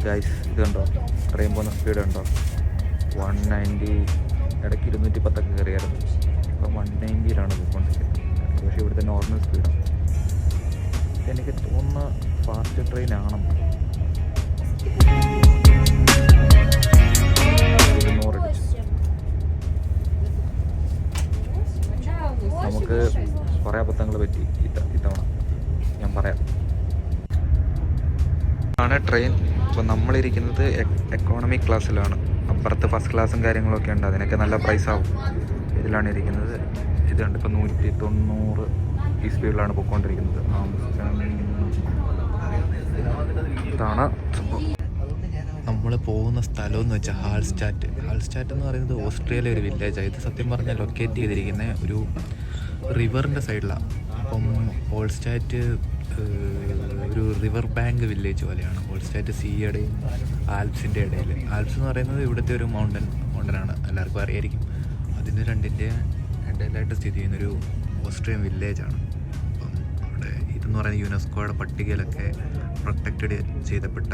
Guys ഇതുണ്ടോ, train പോകുന്ന speed ഉണ്ടോ? 190, ഇടയ്ക്ക് 210 കയറിയായിരുന്നു. ഇപ്പം 190യിലാണ് പോയിക്കൊണ്ടിരിക്കുന്നത്. പക്ഷേ ഇവിടുത്തെ നോർമൽ സ്പീഡാണ്. എനിക്ക് തോന്നുന്ന ഫാസ്റ്റ് ട്രെയിൻ ആണെന്ന്. 200 അടിച്ചു. നമുക്ക് കുറേ അബദ്ധങ്ങൾ പറ്റി ഇത്തവണ, ഞാൻ പറയാം. ആണ് ട്രെയിൻ. ഇപ്പോൾ നമ്മളിരിക്കുന്നത് എക്കോണമി ക്ലാസ്സിലാണ്. അപ്പുറത്ത് ഫസ്റ്റ് ക്ലാസ്സും കാര്യങ്ങളൊക്കെ ഉണ്ട്, അതിനൊക്കെ നല്ല പ്രൈസ് ആവും. ഇതിലാണ് ഇരിക്കുന്നത്. ഇതുണ്ട് ഇപ്പോൾ 190 ഈ സ്പീഡിലാണ് പോയിക്കൊണ്ടിരിക്കുന്നത്. ഇതാണ് സംഭവം. നമ്മൾ പോകുന്ന സ്ഥലം എന്ന് വെച്ചാൽ ഹാൾസ്റ്റാറ്റ്. ഹാൾസ്റ്റാറ്റ് എന്ന് പറയുന്നത് ഓസ്ട്രിയയിലെ ഒരു വില്ലേജാണ്. ഇത് സത്യം പറഞ്ഞാൽ ലൊക്കേറ്റ് ചെയ്തിരിക്കുന്ന ഒരു റിവറിൻ്റെ സൈഡിലാണ്. അപ്പം ഹോൾസ്റ്റാറ്റ് ഒരു റിവർ ബാങ്ക് വില്ലേജ് പോലെയാണ്. ഹോൾസ്റ്റാറ്റ് സീയുടെയും ആൽപ്സിൻ്റെ ഇടയിൽ. ആൽപ്സ് എന്ന് പറയുന്നത് ഇവിടുത്തെ ഒരു മൗണ്ടനാണ്, എല്ലാവർക്കും അറിയായിരിക്കും. അതിന് രണ്ടിൻ്റെ ഇടയിലായിട്ട് സ്ഥിതി ചെയ്യുന്നൊരു ഓസ്ട്രിയൻ വില്ലേജാണ്. അപ്പം അവിടെ ഇതെന്ന് പറയുന്നത് യുനെസ്കോയുടെ പട്ടികയിലൊക്കെ പ്രൊട്ടക്റ്റഡ് ചെയ്തപ്പെട്ട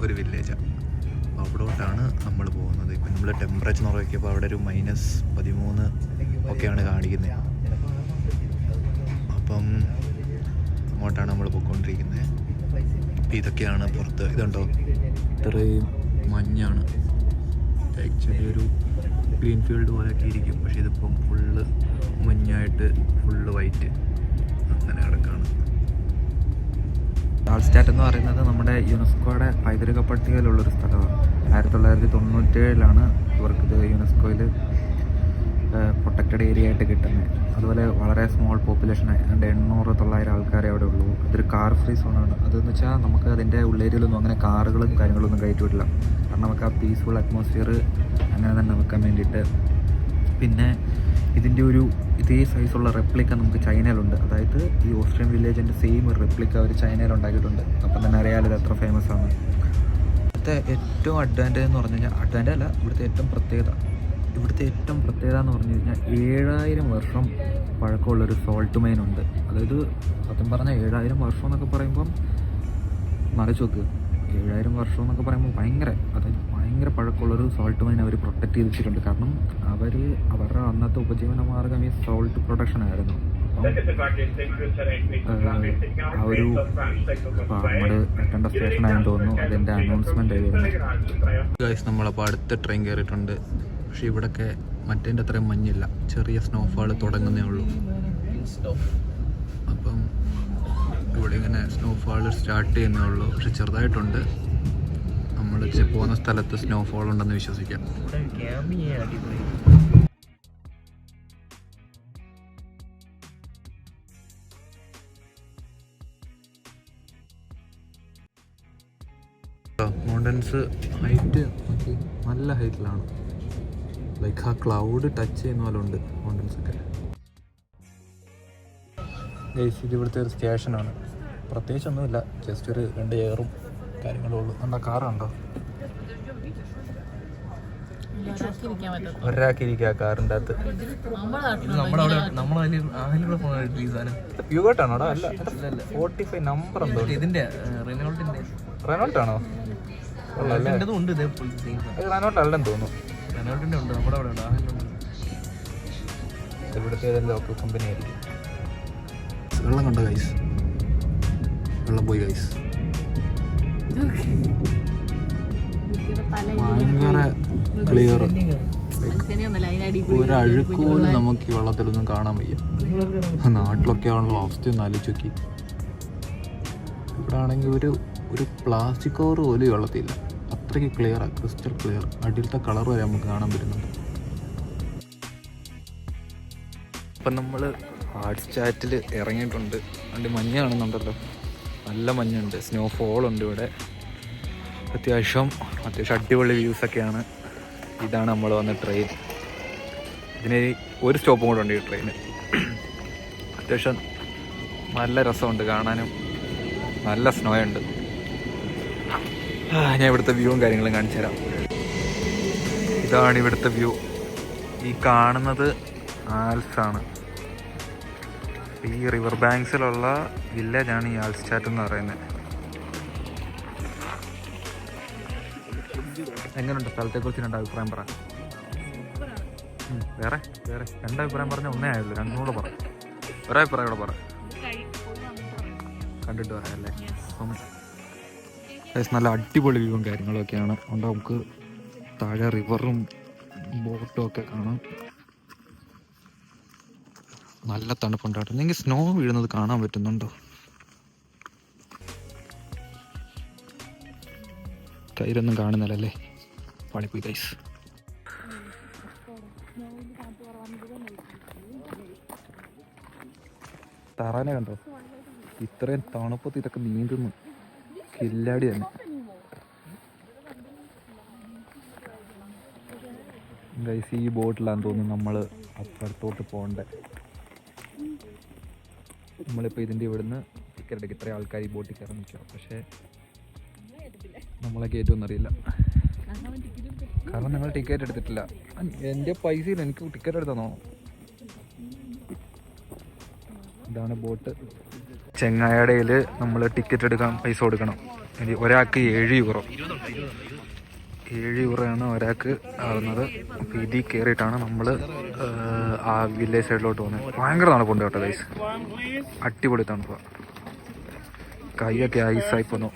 ഒരു വില്ലേജാണ്. അപ്പോൾ അവിടോട്ടാണ് നമ്മൾ പോകുന്നത്. ഇപ്പം നമ്മൾ ടെമ്പറേച്ചർ നോക്കിയപ്പോൾ അവിടെ ഒരു -13 ഒക്കെയാണ് കാണിക്കുന്നത്. അപ്പം അങ്ങോട്ടാണ് നമ്മൾ പോയിക്കൊണ്ടിരിക്കുന്നത്. അപ്പം ഇതൊക്കെയാണ് പുറത്ത്. ഇതുണ്ടോ, ഇത്രയും മഞ്ഞാണ്. ആക്ച്വലി ഒരു ഗ്രീൻ ഫീൽഡ് പോലെയൊക്കെ ഇരിക്കും, പക്ഷേ ഇതിപ്പം ഫുള്ള് മഞ്ഞായിട്ട് ഫുള്ള് വൈറ്റ് അങ്ങനെ കിടക്കുകയാണ്. ഹാൾസ്റ്റാറ്റ് എന്ന് പറയുന്നത് നമ്മുടെ യുനെസ്കോയുടെ പൈതൃക പട്ടികയിലുള്ളൊരു സ്ഥലമാണ്. 1997 ഇവർക്കിത് യുനെസ്കോയിൽ പ്രൊട്ടക്റ്റഡ് ഏരിയ ആയിട്ട് കിട്ടുന്നത്. അതുപോലെ വളരെ സ്മോൾ പോപ്പുലേഷൻ, 800-900 ആൾക്കാരെ അവിടെ ഉള്ളൂ. അതൊരു കാർ ഫ്രീ സോണാണ്. അതെന്ന് വെച്ചാൽ നമുക്ക് അതിൻ്റെ ഉള്ളേരിയയിലൊന്നും അങ്ങനെ കാറുകളും കാര്യങ്ങളൊന്നും കയറ്റി വിടില്ല. കാരണം നമുക്ക് ആ പീസ്ഫുൾ അറ്റ്മോസ്ഫിയർ അങ്ങനെ തന്നെ വെക്കാൻ വേണ്ടിയിട്ട്. പിന്നെ ഇതിൻ്റെ ഒരു ഇതേ സൈസുള്ള റെപ്ലിക്ക നമുക്ക് ചൈനയിലുണ്ട്. അതായത് ഈ ഓസ്ട്രിയൻ വില്ലേജിൻ്റെ സെയിം ഒരു റെപ്ലിക്ക അവർ ചൈനയിൽ ഉണ്ടാക്കിയിട്ടുണ്ട്. അപ്പം തന്നെ അറിയാമല്ലോ ഇത് എത്ര ഫേമസ് ആണ്. ഇവിടുത്തെ ഏറ്റവും അഡ്വാൻറ്റേജ് എന്ന് പറഞ്ഞു കഴിഞ്ഞാൽ, അഡ്വാൻറ്റേജ് അല്ല, ഇവിടുത്തെ ഏറ്റവും പ്രത്യേകത എന്ന് പറഞ്ഞു കഴിഞ്ഞാൽ 7000 വർഷം പഴക്കമുള്ളൊരു സോൾട്ട് മൈൻ ഉണ്ട്. അതായത് സത്യം പറഞ്ഞാൽ 7000 വർഷം എന്നൊക്കെ പറയുമ്പം മറിച്ച് നോക്ക്. 7000 വർഷം എന്നൊക്കെ പറയുമ്പോൾ ഭയങ്കര പഴക്കമുള്ളൊരു സോൾട്ട് മൈൻ അവർ പ്രൊട്ടക്റ്റ് ചെയ്ത് വെച്ചിട്ടുണ്ട്. കാരണം അവരുടെ അന്നത്തെ ഉപജീവന മാർഗം ഈ സോൾട്ട് പ്രൊഡക്ഷൻ ആയിരുന്നു. ആ ഒരു നമ്മൾ എത്തേണ്ട സ്റ്റേഷനായെന്ന് തോന്നുന്നു. അതിൻ്റെ അനൗൺസ്മെൻ്റ് ആയിരുന്നു. നമ്മളപ്പോൾ അടുത്ത ട്രെയിൻ കയറിയിട്ടുണ്ട്. പക്ഷേ ഇവിടെയൊക്കെ മറ്റേൻ്റെ അത്രയും മഞ്ഞില്ല, ചെറിയ സ്നോഫാൾ തുടങ്ങുന്നേ ഉള്ളൂ. അപ്പം ഇവിടെ ഇങ്ങനെ സ്നോഫാൾ സ്റ്റാർട്ട് ചെയ്യുന്നേ ഉള്ളൂ, പക്ഷെ ചെറുതായിട്ടുണ്ട്. നമ്മൾ പോകുന്ന സ്ഥലത്ത് സ്നോഫാൾ ഉണ്ടെന്ന് വിശ്വസിക്കാം. മൗണ്ടൻസ് ഹൈറ്റ് നല്ല ഹൈറ്റിലാണ്. ലൈക്ക് ആ ക്ലൗഡ് ടച്ച് ചെയ്യുന്ന പോലെ ഉണ്ട് മൗണ്ടൻസൊക്കെ. ഇത് ഇവിടുത്തെ ഒരു സ്റ്റേഷനാണ്. പ്രത്യേകിച്ചൊന്നുമില്ല, ജസ്റ്റ് ഒരു 2 എയറും കാര്യങ്ങളും ഉള്ളൂ. എന്താ കാറുണ്ടോ? ഒരാൾക്ക് ഇരിക്കുക കാറിൻ്റെ അകത്ത്. യുഗോട്ടാണോടാ? അല്ല, 45 നമ്പർ എന്തോ. ഇതിൻ്റെ റെനോൾട്ടാണോ? റെനോൾട്ട് അല്ലെന്ന് തോന്നുന്നു. ഇവിടുത്തെ ഏതെങ്കിലും ലോക്കൽ കമ്പനി ആയിരിക്കും. വെള്ളം കണ്ടോ ഗൈസ്? വെള്ളം പോയി ഗൈസ്. ഭയങ്കര ക്ലിയർ. ഒരഴുക്കുപോലും നമുക്ക് ഈ വെള്ളത്തിലൊന്നും കാണാൻ വയ്യ. നാട്ടിലൊക്കെ ആണല്ലോ അവസ്ഥയൊന്നും ആലോചിച്ച് നോക്കി. ഇവിടെ ആണെങ്കിൽ ഒരു പ്ലാസ്റ്റിക് കവർ പോലും ഈ വെള്ളത്തില്ല. അത്രയ്ക്ക് ക്ലിയറാണ്, ക്രിസ്റ്റൽ ക്ലിയർ. അടിയിലത്തെ കളർ വരെ നമുക്ക് കാണാൻ പറ്റുന്നുണ്ട്. അപ്പം നമ്മൾ ഹാൾസ്റ്റാറ്റിൽ ഇറങ്ങിയിട്ടുണ്ട്. അതിൻ്റെ മഞ്ഞ് കാണുന്നുണ്ടല്ലോ, നല്ല മഞ്ഞുണ്ട്, സ്നോഫോളുണ്ട് ഇവിടെ. അത്യാവശ്യം അടിപൊളി വ്യൂസൊക്കെയാണ്. ഇതാണ് നമ്മൾ വന്ന ട്രെയിൻ. ഇതിന് ഒരു സ്റ്റോപ്പും കൂടെ ഉണ്ട് ഈ ട്രെയിന്. അത്യാവശ്യം നല്ല രസമുണ്ട് കാണാനും, നല്ല സ്നോ ഉണ്ട്. ഞാൻ ഇവിടുത്തെ വ്യൂവും കാര്യങ്ങളും കാണിച്ചു തരാം. ഇതാണ് ഇവിടുത്തെ വ്യൂ. ഈ കാണുന്നത് ആൽപ്സാണ്. ഈ റിവർ ബാങ്ക്സിലുള്ള വില്ലേജാണ് ഈ ഹാൾസ്റ്റാറ്റ് എന്ന് പറയുന്നത്. എങ്ങനെയുണ്ട് സ്ഥലത്തെക്കുറിച്ച് രണ്ട് അഭിപ്രായം പറ. വേറെ വേറെ രണ്ടഭിപ്രായം പറഞ്ഞാൽ ഒന്നേ ആയുള്ളൂ, രണ്ടും കൂടെ പറ. ഒരഭിപ്രായം കൂടെ പറ, കണ്ടിട്ട് പറയാം അല്ലേ. അപ്പം നല്ല അടിപൊളി വ്യൂവും കാര്യങ്ങളൊക്കെയാണ്. അതുകൊണ്ട് നമുക്ക് താഴെ റിവറും ബോട്ടും ഒക്കെ കാണാം. നല്ല തണുപ്പുണ്ടാട്ടോ. നിങ്ങൾക്ക് സ്നോ വീഴുന്നത് കാണാൻ പറ്റുന്നുണ്ടോ? കയ്യിലൊന്നും കാണുന്നില്ലല്ലേ, പാളിപ്പോയി ഗൈസ്. താറാനെ കണ്ടോ? ഇത്രയും തണുപ്പത്ത് ഇതൊക്കെ നീന്തുന്നു, കില്ലാടി തന്നെ. ഗൈസ് ഈ ബോട്ടിലാന്ന് തോന്നുന്നു നമ്മൾ അപ്പുറത്തോട്ട് പോകണ്ടേ. നമ്മളിപ്പോൾ ഇതിൻ്റെ ഇവിടുന്ന് ടിക്കറ്റ് എടുക്കും. ഇത്രയും ആൾക്കാർ ഈ ബോട്ടിൽ കയറാൻ നിൽക്കുക, പക്ഷേ നമ്മളെ കയറ്റുമെന്നറിയില്ല. കാരണം നിങ്ങൾ ടിക്കറ്റ് എടുത്തിട്ടില്ല. എൻ്റെ പൈസയിൽ എനിക്ക് ടിക്കറ്റ് എടുത്തന്നോ? ഇതാണ് ബോട്ട്. ചെങ്ങായടയിൽ നമ്മൾ ടിക്കറ്റ് എടുക്കാൻ പൈസ കൊടുക്കണം. ഒരാൾക്ക് 7 യൂറോ. 7 യൂറോയാണ് ഒരാൾക്ക് ആകുന്നത്. അപ്പോൾ ഇതിൽ കയറിയിട്ടാണ് നമ്മൾ ആ വില്ലേജ് സൈഡിലോട്ട് പോകുന്നത്. ഭയങ്കര തണുപ്പുണ്ട് കേട്ടോ ഗൈസ്, അടിപൊളി തണുപ്പാണ്. കൈയൊക്കെ ഐസായി പോന്നു.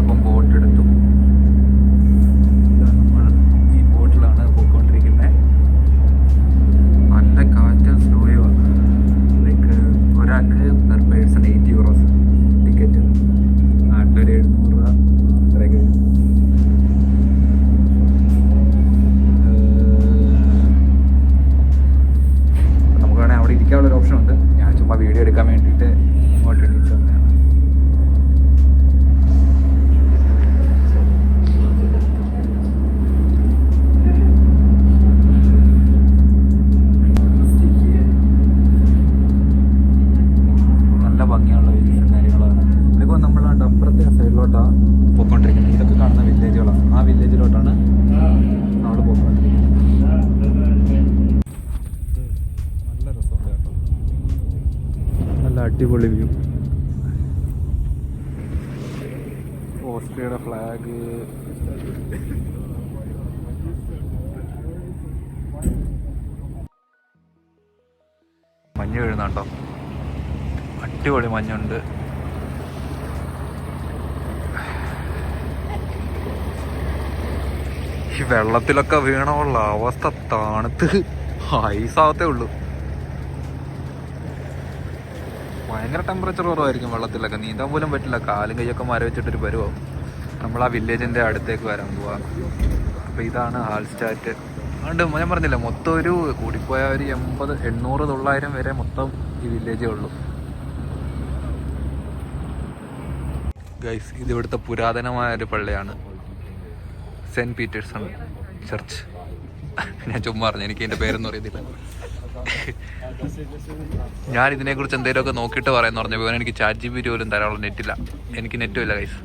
അപ്പം ബോട്ട് എടുത്തു. നമ്മൾ ഈ ബോട്ടിലാണ് പോയിക്കൊണ്ടിരിക്കുന്നത്. നല്ല കാറ്റും സ്നോയുമാണ്. ലൈക്ക് ഒരാൾക്ക് പെർ പേഴ്സൺ 8 യൂറോസ് ടിക്കറ്റ്. നാട്ടിലൊരു 700 രൂപ ഇത്രയൊക്കെ. നമുക്ക് വേണമെങ്കിൽ അവിടെ ഇരിക്കാനുള്ളൊരു ഓപ്ഷൻ ഉണ്ട്. ഞാൻ ചുമ്മാ വീഡിയോ എടുക്കാൻ വേണ്ടിയിട്ട് ഇങ്ങോട്ട് എണീച്ചു വന്നതാണ്. നല്ല ഭംഗിയുള്ള വില്ലേജും കാര്യങ്ങളാണ്. ഇതിപ്പോൾ നമ്മൾ അപ്പുറത്തെ സൈഡിലോട്ടാണ് പോയിക്കൊണ്ടിരിക്കുന്നത്. ഇതൊക്കെ കാണുന്ന വില്ലേജുകളാണ്. ആ വില്ലേജിലോട്ടാണ് നമ്മൾ പോയിക്കൊണ്ടിരിക്കുന്നത്. നല്ല രസമുണ്ട് കേട്ടോ, നല്ല അടിപൊളി വ്യൂ. ഓസ്ട്രിയയുടെ ഫ്ലാഗ്. മഞ്ഞ് വീഴുന്നുണ്ടോ? അടിപൊളി മഞ്ഞുണ്ട്. ഈ വെള്ളത്തിലൊക്കെ വീണുള്ള അവസ്ഥ തണുത്ത് ഐസാവത്തേ ഉള്ളൂ. ഭയങ്കര ടെമ്പറേച്ചർ കുറവായിരിക്കും വെള്ളത്തിലൊക്കെ. നീന്താൻ പോലും പറ്റില്ല, കാലും കൈയൊക്കെ മരവിച്ചിട്ടൊരു പരുവാവും. നമ്മൾ ആ വില്ലേജിൻ്റെ അടുത്തേക്ക് വരാൻ പോവാ. അപ്പോൾ ഇതാണ് ഹാൾസ്റ്റാറ്റ്. അതുകൊണ്ട് ഞാൻ പറഞ്ഞില്ല, മൊത്തം ഒരു കൂടിപ്പോയ ഒരു 80, 800, 900 വരെ മൊത്തം ഈ വില്ലേജേ ഉള്ളൂ ഗൈസ്. ഇത് ഇവിടുത്തെ പുരാതനമായ ഒരു പള്ളിയാണ്, സെൻറ്റ് പീറ്റേഴ്സൺ ചർച്ച്. ഞാൻ ചുമ്മാ പറഞ്ഞു, എനിക്ക് ഇതിൻ്റെ പേരൊന്നും അറിയത്തില്ല. ഞാൻ ഇതിനെക്കുറിച്ച് എന്തെങ്കിലുമൊക്കെ നോക്കിയിട്ട് പറയാമെന്ന് പറഞ്ഞപ്പോൾ എനിക്ക് ChatGPT പോലും തരാനുള്ള നെറ്റില്ല. എനിക്ക് നെറ്റും ഇല്ല ഗൈസ്.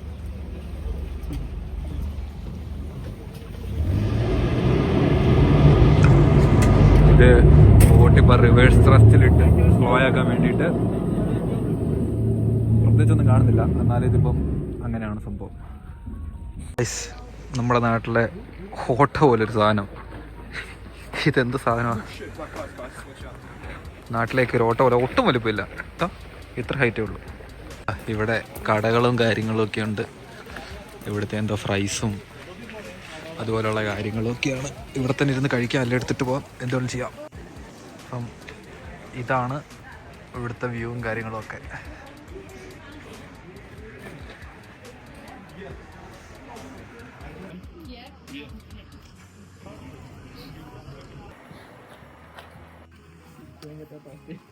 ഇത് ബോട്ടിപ്പോൾ റിവേഴ്സ് ത്രസ്റ്റിലിട്ട് സ്ലോ ആക്കാൻ വേണ്ടിയിട്ട് പ്രത്യേകിച്ചൊന്നും കാണുന്നില്ല. എന്നാലും ഇതിപ്പം അങ്ങനെയാണ് സംഭവം ഗൈസ്. നമ്മുടെ നാട്ടിലെ ഓട്ടോ പോലൊരു സാധനം. ഇതെന്ത് സാധനമാണ്? നാട്ടിലേക്ക് ഒരു ഓട്ടോ പോലെ ഒട്ടും വലുപ്പമില്ല, ഇത്ര ഹൈറ്റേ ഉള്ളൂ. ഇവിടെ കടകളും കാര്യങ്ങളും ഒക്കെ ഉണ്ട്. ഇവിടുത്തെ എന്തോ ഫ്രൈസും അതുപോലെയുള്ള കാര്യങ്ങളൊക്കെയാണ്. ഇവിടെ തന്നെ ഇരുന്ന് കഴിക്കാം, അല്ല എടുത്തിട്ട് പോകാം, എന്തുകൊണ്ട് ചെയ്യാം. അപ്പം ഇതാണ് ഇവിടുത്തെ വ്യൂവും കാര്യങ്ങളൊക്കെ.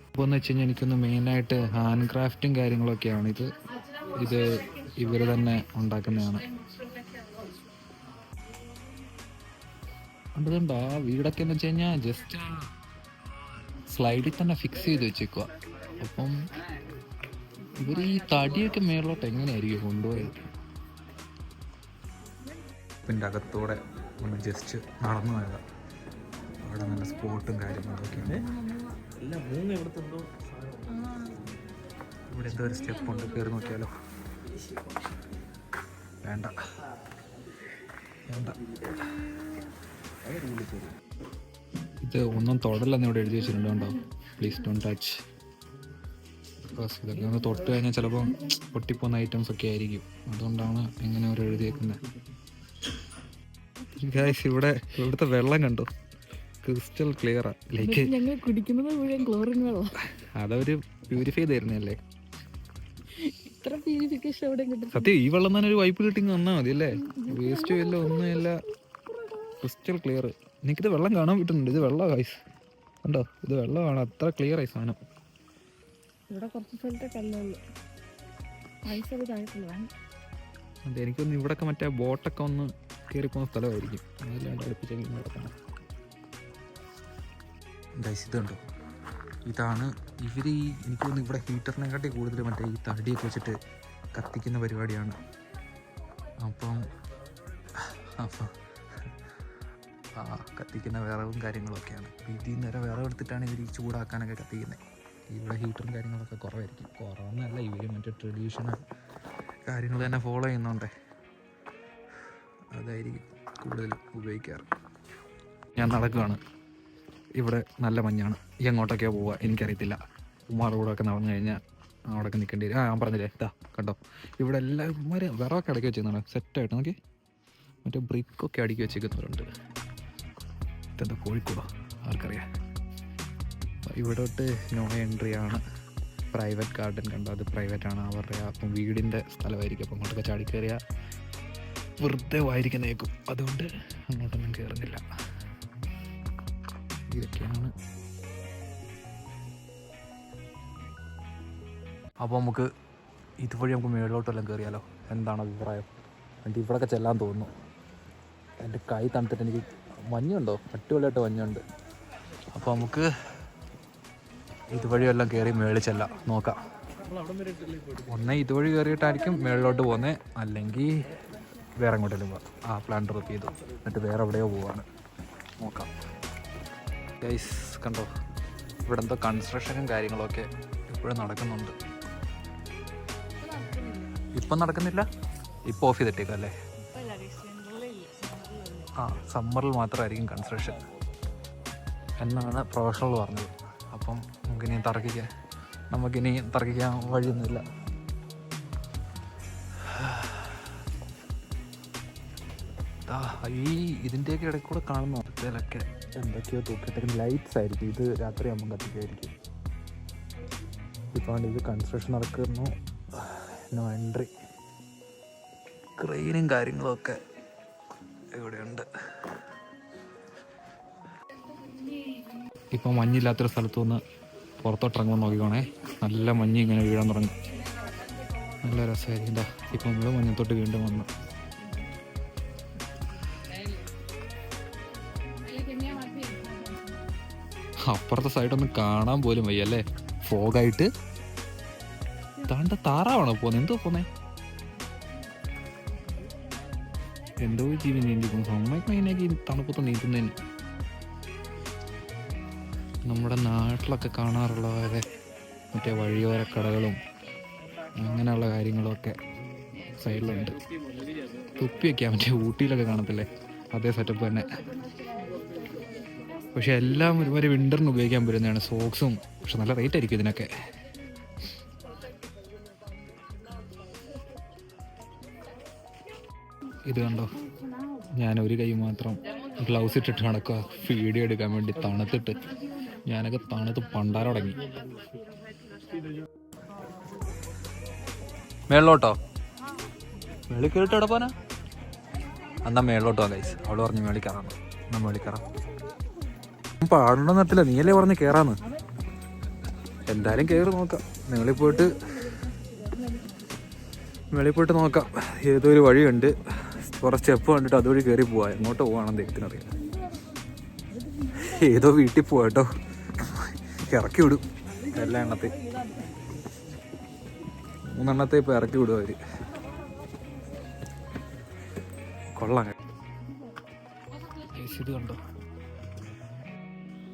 ഇപ്പോൾ എന്ന് വെച്ച് കഴിഞ്ഞാൽ എനിക്കൊന്ന് മെയിനായിട്ട് ഹാൻഡ് ക്രാഫ്റ്റും കാര്യങ്ങളൊക്കെയാണ്. ഇത് ഇവർ തന്നെ ഉണ്ടാക്കുന്നതാണ്. അതുകൊണ്ട് ആ വീടൊക്കെ എന്ന് വെച്ച് കഴിഞ്ഞാൽ ജസ്റ്റ് സ്ലൈഡിൽ തന്നെ ഫിക്സ് ചെയ്ത് വെച്ചേക്കുക. അപ്പം ഇവർ ഈ തടിയൊക്കെ മേളിലോട്ട് എങ്ങനെയായിരിക്കും കൊണ്ടുപോയത്? ഇതിൻ്റെ അകത്തൂടെ ഒന്ന് ജസ്റ്റ് നടന്നു പോയതാണ്. അവിടെ നല്ല സ്പോട്ടും കാര്യങ്ങളൊക്കെയാണ്. ഇവിടെ എന്തോ ഒരു സ്റ്റെപ്പ് ഉണ്ട്, കയറി നോക്കിയാലോ? വേണ്ട. ഇത് ഒന്നും തൊടല്ലെന്ന് ഇവിടെ എഴുതി വെച്ചിട്ടുണ്ട് കേട്ടോ. Please don't touch. ബിക്കോസ് ഇതൊക്കെ ഒന്ന് തൊട്ട് കഴിഞ്ഞാൽ ചിലപ്പോൾ പൊട്ടിപ്പോകുന്ന ഐറ്റംസ് ഒക്കെ ആയിരിക്കും. അതുകൊണ്ടാണ് ഇങ്ങനെ ഒരു എഴുതിയേക്കുന്നത്. ഗൈസ് ഇവിടുത്തെ വെള്ളം കണ്ടോ, ക്രിസ്റ്റൽ ക്ലിയറാ. ലൈക്ക് കുടിക്കുന്നത് മുഴുവൻ ക്ലോറിൻ വെള്ളം. അതവര് പ്യൂരിഫൈ തരുന്നല്ലേ. ഇത്ര പ്യൂരിഫിക്കേഷൻ എവിടെ കിട്ടും? സത്യം ഈ വെള്ളം തന്നെ ഒരു വൈപ്പ് കിട്ടി വന്നാൽ മതി അല്ലേ. വേസ്റ്റും ഇല്ല ഒന്നുമില്ല, ക്രിസ്റ്റൽ ക്ലിയർ. എനിക്കിത് വെള്ളം കാണാൻ പറ്റുന്നുണ്ട്. ഇത് വെള്ളം ഗൈസ് കണ്ടോ, ഇത് വെള്ളമാണ്. അത്ര ക്ലിയർ ആയി സാധനം. ഇവിടെ കുറച്ച് സ്ഥലത്തെ കല്ലുള്ളൂ, ഐസൊക്കെ താഴത്തുള്ളതാണ്. അതെ, എനിക്കൊന്ന് ഇവിടെയൊക്കെ മറ്റേ ബോട്ടൊക്കെ ഒന്ന് കയറിപ്പോകുന്ന സ്ഥലമായിരിക്കും. അതിലാണ്ട് അടുപ്പിച്ചെങ്കിലും നടക്കണം ഗൈസ്. ഇതുണ്ടോ, ഇതാണ് ഇവർ എനിക്ക് തോന്നുന്നു ഇവിടെ ഹീറ്ററിനെക്കാട്ടി കൂടുതൽ മറ്റേ ഈ തടിയൊക്കെ വെച്ചിട്ട് കത്തിക്കുന്ന പരിപാടിയാണ്. അപ്പം കത്തിക്കുന്ന വിറവും കാര്യങ്ങളൊക്കെയാണ്. ഇതിൽ നിന്ന് വിറവെടുത്തിട്ടാണ് ഇവർ ഈ ചൂടാക്കാനൊക്കെ കത്തിക്കുന്നത്. ഇവിടെ ഹീറ്ററും കാര്യങ്ങളൊക്കെ കുറവായിരിക്കും. കുറവെന്നല്ല, ഇവർ മറ്റേ ട്രഡീഷണൽ കാര്യങ്ങൾ തന്നെ ഫോളോ ചെയ്യുന്നുണ്ടേ, അതായിരിക്കും കൂടുതൽ ഉപയോഗിക്കാറ്. ഞാൻ നടക്കുകയാണ്. ഇവിടെ നല്ല മഞ്ഞാണ്. ഈ എങ്ങോട്ടൊക്കെയാണ് പോവുക എനിക്കറിയത്തില്ല. ഉമ്മാരുടെ കൂടെ ഒക്കെ നടന്നു കഴിഞ്ഞാൽ അവിടെയൊക്കെ നിൽക്കേണ്ടി വരും. ഞാൻ പറഞ്ഞില്ലേ, ഇതാ കണ്ടോ, ഇവിടെ എല്ലാം ഉമ്മാർ വിറവൊക്കെ അടുക്കി വെച്ചിരുന്നാണ് സെറ്റായിട്ട്. നോക്കി മറ്റേ ബ്രിക്കൊക്കെ അടുക്കി വെച്ചിരിക്കുന്നവരുണ്ട്. ഇതെന്താ കോഴിക്കോടോ ആർക്കറിയാം. ഇവിടോട്ട് നോ എൻട്രി ആണ്. പ്രൈവറ്റ് ഗാർഡൻ കണ്ടോ, അത് പ്രൈവറ്റ് ആണ് അവരുടെ. അപ്പം വീടിൻ്റെ സ്ഥലമായിരിക്കും. അപ്പം അങ്ങോട്ടൊക്കെ ചാടി കയറിയാൽ വെറുതെ വായിരിക്കുന്നേക്കും. അതുകൊണ്ട് അങ്ങോട്ടൊന്നും കയറുന്നില്ല. ഇതൊക്കെയാണ്. അപ്പോൾ നമുക്ക് ഇതുവഴി നമുക്ക് മേളിലോട്ടെല്ലാം കയറിയാലോ. എന്താണ് അഭിപ്രായം? എന്നിട്ട് ഇവിടെയൊക്കെ ചെല്ലാൻ തോന്നുന്നു. എൻ്റെ കൈ തണുത്തിട്ട് എനിക്ക് മഞ്ഞുണ്ടോ, അടിപൊളിയായിട്ട് മഞ്ഞുണ്ട്. അപ്പോൾ നമുക്ക് ഇതുവഴിയെല്ലാം കയറി മേളിൽ ചെല്ലാം, നോക്കാം. ഒന്നേ ഇതുവഴി കയറിയിട്ടായിരിക്കും മേളിലോട്ട് പോകുന്നത്, അല്ലെങ്കിൽ വേറെ എങ്ങോട്ടെങ്കിലും പോവാം. ആ പ്ലാൻ ഡ്രോപ്പ് ചെയ്തു എന്നിട്ട് വേറെ എവിടെയോ പോവാണ്, നോക്കാം. ഗൈസ് കണ്ടോ, ഇവിടെ എന്തോ കൺസ്ട്രക്ഷനും കാര്യങ്ങളൊക്കെ ഇപ്പോഴും നടക്കുന്നുണ്ട്. ഇപ്പം നടക്കുന്നില്ല, ഇപ്പോൾ ഓഫ് ചെയ്തിട്ടേക്കും അല്ലേ. ആ സമ്മറിൽ മാത്രമായിരിക്കും കൺസ്ട്രക്ഷൻ എന്നാണ് പ്രൊഫഷണൽ പറഞ്ഞത്. അപ്പം നമുക്കിനി തർക്കിക്കാൻ വഴിയൊന്നുമില്ല. ഈ ഇതിൻ്റെയൊക്കെ ഇടയ്ക്ക് കൂടെ കാണുന്ന ഒറ്റയിലൊക്കെ എന്തൊക്കെയോ തൂക്കിയിട്ടൊക്കെ ലൈറ്റ്സ് ആയിരിക്കും. ഇത് രാത്രിയാകുമ്പം കത്തിക്കായിരിക്കും. ഇപ്പോൾ ഇത് കൺസ്ട്രക്ഷൻ നടക്കുന്നു. No entry. ക്രെയിനും കാര്യങ്ങളൊക്കെ ഇവിടെയുണ്ട്. ഇപ്പോൾ മഞ്ഞില്ലാത്തൊരു സ്ഥലത്തു നിന്ന് പുറത്തോട്ടിറങ്ങുമ്പോൾ നോക്കിക്കോണേ, നല്ല മഞ്ഞ് ഇങ്ങനെ വീഴാൻ തുടങ്ങും. നല്ല രസമായിരിക്കും. എന്താ ഇപ്പം നമ്മൾ മഞ്ഞത്തോട്ട് വീണ്ടും വന്നു. അപ്പുറത്തെ സൈഡൊന്നും കാണാൻ പോലും വയ്യ അല്ലേ, ഫോഗായിട്ട്. താണ്ട താറാവാണോ പോകുന്നത്? എന്തോ പോന്നേ, എന്തോ ജീവി നീന്തി പോകുന്നു. സമ്മതിക്കുന്നതിനേക്ക് ഈ തണുപ്പത്ത് നീന്തുന്നതിന്. നമ്മുടെ നാട്ടിലൊക്കെ കാണാറുള്ള പോലെ മറ്റേ വഴിയോര കടകളും അങ്ങനെയുള്ള കാര്യങ്ങളൊക്കെ സൈഡിലുണ്ട്. തൊപ്പിയൊക്കെയാ മറ്റേ ഊട്ടിയിലൊക്കെ കാണത്തില്ലേ, അതേ സെറ്റപ്പ് തന്നെ. പക്ഷെ എല്ലാം ഒരുമാതിരി വിൻ്ററിന് ഉപയോഗിക്കാൻ പറ്റുന്നതാണ്, സോക്സും. പക്ഷെ നല്ല റേറ്റ് ആയിരിക്കും ഇതിനൊക്കെ. ഇത് കണ്ടോ, ഞാൻ ഒരു കൈ മാത്രം ഗ്ലൗസ് ഇട്ടിട്ട് നടക്കുക വീഡിയോ എടുക്കാൻ വേണ്ടി. തണുത്തിട്ട് ഞാനൊക്കെ തണുത്ത് പണ്ടാരം തുടങ്ങി. മേളിലോട്ടോ? മേളിൽ കയറിട്ട് എവിടെ പോനാ? എന്നാ മേളിലോട്ടോ ഗൈസ്. അവള് പറഞ്ഞ് മേളിൽ കയറാന്ന്. എന്നാ മേളിൽ കയറാം. പാടണമെന്ന് നട്ടില്ല, നീയല്ലേ പറഞ്ഞ് കയറാന്ന്. എന്തായാലും കയറി നോക്കാം. മേളിൽ പോയിട്ട് നോക്കാം. ഏതോ ഒരു വഴിയുണ്ട്, കുറേ സ്റ്റെപ്പ് കണ്ടിട്ട് അതുവഴി കയറി പോവാം. എങ്ങോട്ട് പോവാണെന്ന് ദൈവത്തിനറിയാം. ഏതോ വീട്ടിൽ പോവാ കേട്ടോ, ഇറക്കി വിടും. എല്ലാ എണ്ണത്തെ 3 ഇപ്പോൾ ഇറക്കി വിടും അവർ. കൊള്ളാം.